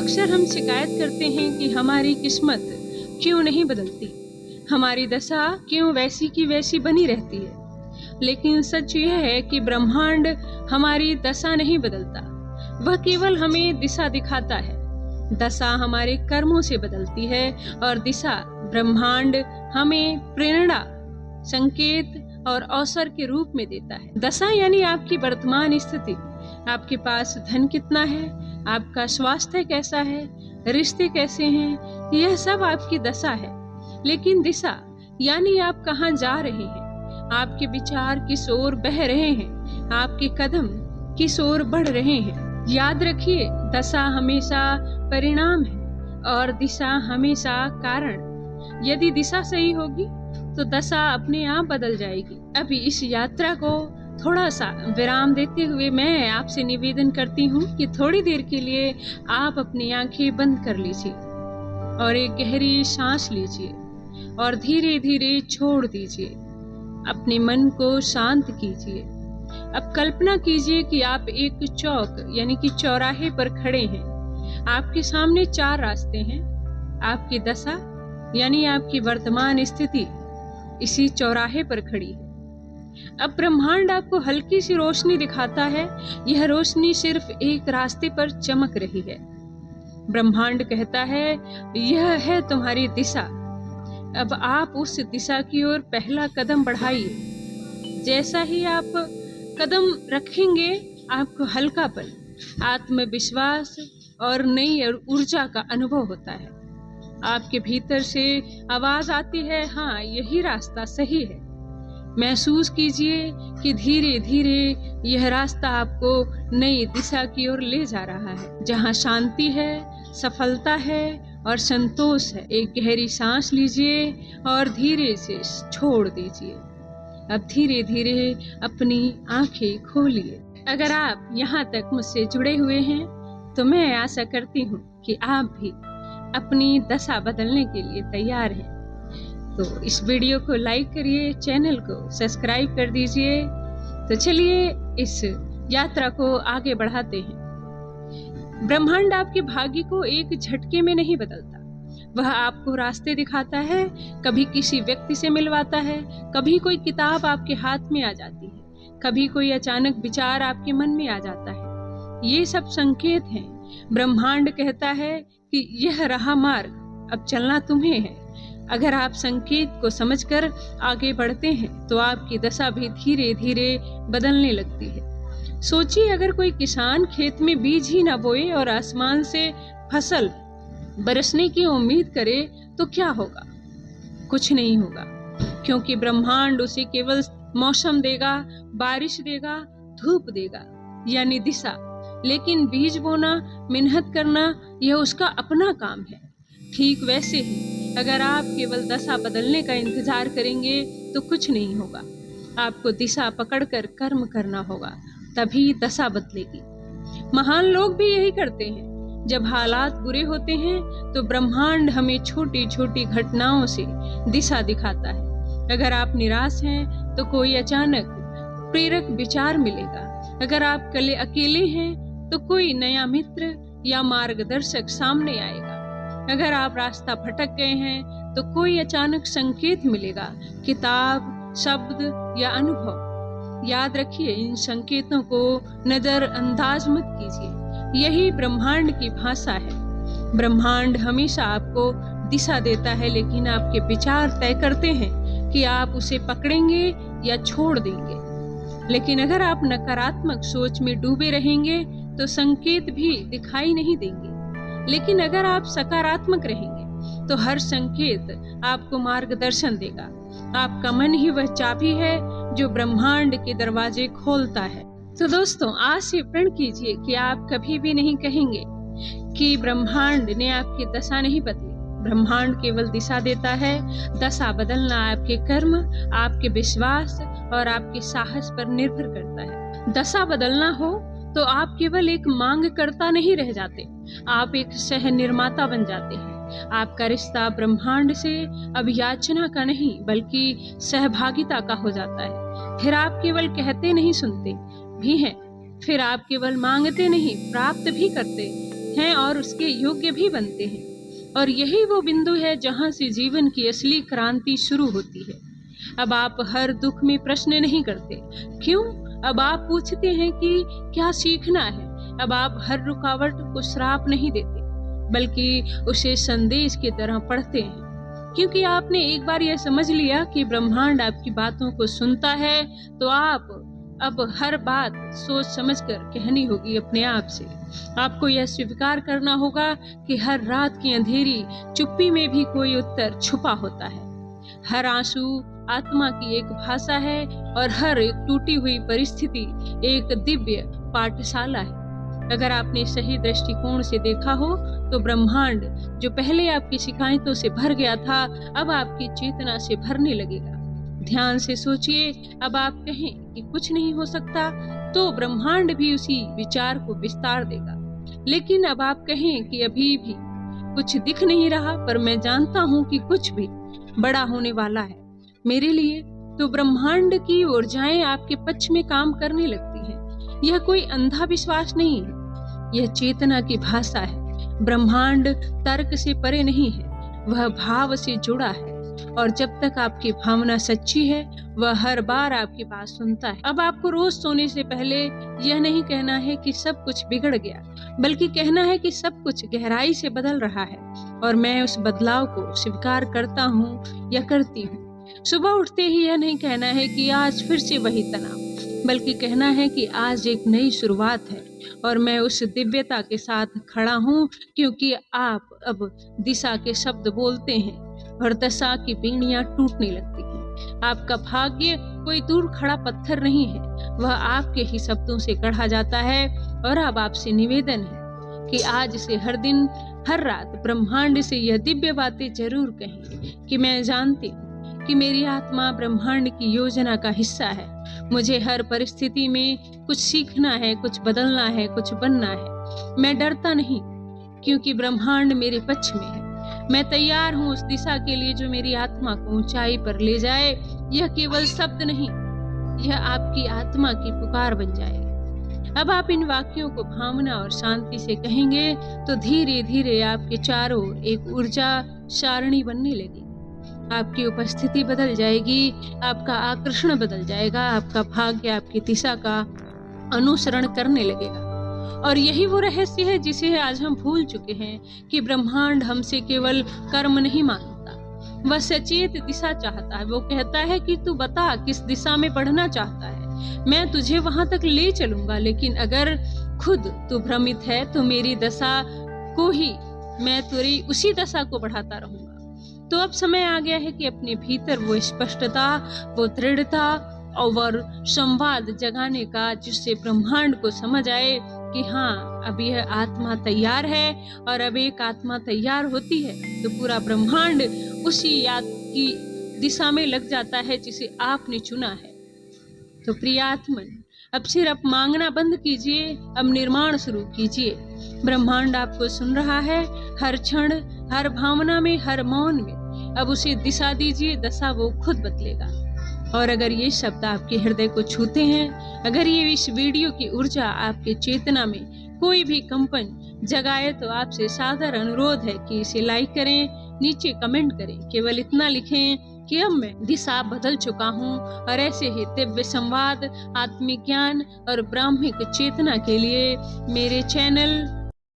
अक्सर हम शिकायत करते हैं कि हमारी किस्मत क्यों नहीं बदलती, हमारी दशा क्यों वैसी की वैसी बनी रहती है। लेकिन सच यह है कि ब्रह्मांड हमारी दशा नहीं बदलता, वह केवल हमें दिशा दिखाता है। दशा हमारे कर्मों से बदलती है और दिशा ब्रह्मांड हमें प्रेरणा, संकेत और अवसर के रूप में देता है। दशा यानी आपकी वर्तमान स्थिति, आपके पास धन कितना है, आपका स्वास्थ्य कैसा है, रिश्ते कैसे हैं, यह सब आपकी दशा है। लेकिन दिशा यानी आप कहाँ जा रहे हैं, आपके विचार किस ओर बह रहे हैं, आपके कदम किस ओर बढ़ रहे हैं। याद रखिए, दशा हमेशा परिणाम है और दिशा हमेशा कारण। यदि दिशा सही होगी तो दशा अपने आप बदल जाएगी। अभी इस यात्रा को थोड़ा सा विराम देते हुए मैं आपसे निवेदन करती हूँ कि थोड़ी देर के लिए आप अपनी आंखें बंद कर लीजिए और एक गहरी सांस लीजिए और धीरे धीरे छोड़ दीजिए। अपने मन को शांत कीजिए। अब कल्पना कीजिए कि आप एक चौक यानी कि चौराहे पर खड़े हैं। आपके सामने 4 रास्ते हैं। आपकी दशा यानी आपकी वर्तमान स्थिति इसी चौराहे पर खड़ी है। अब ब्रह्मांड आपको हल्की सी रोशनी दिखाता है। यह रोशनी सिर्फ एक रास्ते पर चमक रही है। ब्रह्मांड कहता है, यह है तुम्हारी दिशा। अब आप उस दिशा की ओर पहला कदम बढ़ाइए। जैसा ही आप कदम रखेंगे, आपको हल्कापन, आत्मविश्वास और नई ऊर्जा का अनुभव होता है। आपके भीतर से आवाज आती है, हाँ, यही रास्ता सही है। महसूस कीजिए कि धीरे धीरे यह रास्ता आपको नई दिशा की ओर ले जा रहा है, जहाँ शांति है, सफलता है और संतोष है। एक गहरी सांस लीजिए और धीरे से छोड़ दीजिए। अब धीरे धीरे अपनी आंखें खोलिए। अगर आप यहाँ तक मुझसे जुड़े हुए हैं तो मैं आशा करती हूँ कि आप भी अपनी दशा बदलने के लिए तैयार हैं। तो इस वीडियो को लाइक करिए, चैनल को सब्सक्राइब कर दीजिए। तो चलिए इस यात्रा को आगे बढ़ाते हैं। ब्रह्मांड आपके भाग्य को एक झटके में नहीं बदलता, वह आपको रास्ते दिखाता है। कभी किसी व्यक्ति से मिलवाता है, कभी कोई किताब आपके हाथ में आ जाती है, कभी कोई अचानक विचार आपके मन में आ जाता है। ये सब संकेत हैं। ब्रह्मांड कहता है कि यह रहा मार्ग, अब चलना तुम्हें है। अगर आप संकेत को समझकर आगे बढ़ते हैं तो आपकी दशा भी धीरे धीरे बदलने लगती है। सोचिए, अगर कोई किसान खेत में बीज ही न बोए और आसमान से फसल बरसने की उम्मीद करे तो क्या होगा? कुछ नहीं होगा, क्योंकि ब्रह्मांड उसे केवल मौसम देगा, बारिश देगा, धूप देगा, यानी दिशा। लेकिन बीज बोना, मेहनत करना, यह उसका अपना काम है। ठीक वैसे ही अगर आप केवल दशा बदलने का इंतजार करेंगे तो कुछ नहीं होगा। आपको दिशा पकड़कर कर्म करना होगा, तभी दशा बदलेगी। महान लोग भी यही करते हैं। जब हालात बुरे होते हैं तो ब्रह्मांड हमें छोटी छोटी घटनाओं से दिशा दिखाता है। अगर आप निराश हैं तो कोई अचानक प्रेरक विचार मिलेगा। अगर आप अकेले हैं तो कोई नया मित्र या मार्गदर्शक सामने आएगा। अगर आप रास्ता भटक गए हैं तो कोई अचानक संकेत मिलेगा, किताब, शब्द या अनुभव। याद रखिए, इन संकेतों को नजरअंदाज मत कीजिए। यही ब्रह्मांड की भाषा है। ब्रह्मांड हमेशा आपको दिशा देता है, लेकिन आपके विचार तय करते हैं कि आप उसे पकड़ेंगे या छोड़ देंगे। लेकिन अगर आप नकारात्मक सोच में डूबे रहेंगे तो संकेत भी दिखाई नहीं देंगे। लेकिन अगर आप सकारात्मक रहेंगे तो हर संकेत आपको मार्गदर्शन देगा। आपका मन ही वह चाबी है जो ब्रह्मांड के दरवाजे खोलता है। तो दोस्तों, आज से प्रण कीजिए कि आप कभी भी नहीं कहेंगे कि ब्रह्मांड ने आपकी दशा नहीं बदली। ब्रह्मांड केवल दिशा देता है। दशा बदलना आपके कर्म, आपके विश्वास और आपके साहस पर निर्भर करता है। दशा बदलना हो तो आप केवल एक मांगकर्ता नहीं रह जाते, आप एक सह निर्माता बन जाते हैं। आपका रिश्ता ब्रह्मांड से अब याचना का नहीं बल्कि सहभागिता का हो जाता है। फिर आप केवल कहते नहीं, सुनते भी हैं। फिर आप केवल मांगते नहीं, प्राप्त भी करते हैं और उसके योग्य भी बनते हैं। और यही वो बिंदु है जहाँ से जीवन की असली क्रांति शुरू होती है। अब आप हर दुख में प्रश्न नहीं करते, क्यों? अब आप पूछते हैं कि क्या सीखना है। अब आप हर रुकावट को श्राप नहीं देते, बल्कि उसे संदेश की तरह पढ़ते हैं, क्योंकि आपने एक बार यह समझ लिया कि ब्रह्मांड आपकी बातों को सुनता है। तो आप अब हर बात सोच समझकर कहनी होगी अपने आप से। आपको यह स्वीकार करना होगा कि हर रात की अंधेरी चुप्पी में भी कोई उत्तर छुपा होता है। हर आंसू आत्मा की एक भाषा है और हर एक टूटी हुई परिस्थिति एक दिव्य पाठशाला है। अगर आपने सही दृष्टिकोण से देखा हो तो ब्रह्मांड जो पहले आपकी शिकायतों से भर गया था, अब आपकी चेतना से भरने लगेगा। ध्यान से सोचिए। अब आप कहें कि कुछ नहीं हो सकता, तो ब्रह्मांड भी उसी विचार को विस्तार देगा। लेकिन अब आप कहें कि अभी भी कुछ दिख नहीं रहा, पर मैं जानता हूँ कि कुछ भी बड़ा होने वाला है मेरे लिए, तो ब्रह्मांड की ऊर्जाएं आपके पक्ष में काम करने लगती हैं। यह कोई अंधा विश्वास नहीं है, यह चेतना की भाषा है। ब्रह्मांड तर्क से परे नहीं है, वह भाव से जुड़ा है। और जब तक आपकी भावना सच्ची है, वह हर बार आपकी बात सुनता है। अब आपको रोज सोने से पहले यह नहीं कहना है कि सब कुछ बिगड़ गया, बल्कि कहना है कि सब कुछ गहराई से बदल रहा है और मैं उस बदलाव को स्वीकार करता हूँ या करती हूँ। सुबह उठते ही यह नहीं कहना है कि आज फिर से वही तनाव, बल्कि कहना है कि आज एक नई शुरुआत है और मैं उस दिव्यता के साथ खड़ा हूँ, क्योंकि आप अब दिशा के शब्द बोलते हैं और दशा की बीड़ियां टूटने लगती हैं। आपका भाग्य कोई दूर खड़ा पत्थर नहीं है, वह आपके ही शब्दों से गढ़ा जाता है। और अब आपसे निवेदन है कि आज से हर दिन हर रात ब्रह्मांड से यह दिव्य बातें जरूर कहें कि मैं जानती हूँ कि मेरी आत्मा ब्रह्मांड की योजना का हिस्सा है। मुझे हर परिस्थिति में कुछ सीखना है, कुछ बदलना है, कुछ बनना है। मैं डरता नहीं, क्योंकि ब्रह्मांड मेरे पक्ष में है। मैं तैयार हूँ उस दिशा के लिए जो मेरी आत्मा को ऊंचाई पर ले जाए। यह केवल शब्द नहीं, यह आपकी आत्मा की पुकार बन जाएगी। अब आप इन वाक्यों को भावना और शांति से कहेंगे तो धीरे धीरे आपके चारों ओर एक ऊर्जा सारणी बनने लगी। आपकी उपस्थिति बदल जाएगी, आपका आकर्षण बदल जाएगा, आपका भाग्य आपकी दिशा का अनुसरण करने लगेगा। और यही वो रहस्य है जिसे आज हम भूल चुके हैं कि ब्रह्मांड हमसे केवल कर्म नहीं मांगता, वह सचेत दिशा चाहता है। वो कहता है कि तू बता किस दिशा में बढ़ना चाहता है, मैं तुझे वहां तक ले चलूंगा। लेकिन अगर खुद तू भ्रमित है तो मेरी दशा को ही मैं तेरी उसी दशा को बढ़ाता रहूंगा। तो अब समय आ गया है कि अपने भीतर वो स्पष्टता, वो दृढ़ता और संवाद जगाने का, जिससे ब्रह्मांड को समझ आए कि हाँ, अब यह आत्मा तैयार है। और अब एक आत्मा तैयार होती है तो पूरा ब्रह्मांड उसी याद की दिशा में लग जाता है जिसे आपने चुना है। तो प्रिय आत्मन, अब सिर्फ मांगना बंद कीजिए, अब निर्माण शुरू कीजिए। ब्रह्मांड आपको सुन रहा है, हर क्षण, हर भावना में, हर मौन में। अब उसे दिशा दीजिए, दशा वो खुद बदलेगा। और अगर ये शब्द आपके हृदय को छूते हैं, अगर ये इस वीडियो की ऊर्जा आपके चेतना में कोई भी कंपन जगाए, तो आपसे सादर अनुरोध है कि इसे लाइक करें, नीचे कमेंट करें, केवल इतना लिखें कि अब मैं दिशा बदल चुका हूँ। और ऐसे ही दिव्य संवाद, आत्मिक ज्ञान और ब्राह्मिक चेतना के लिए मेरे चैनल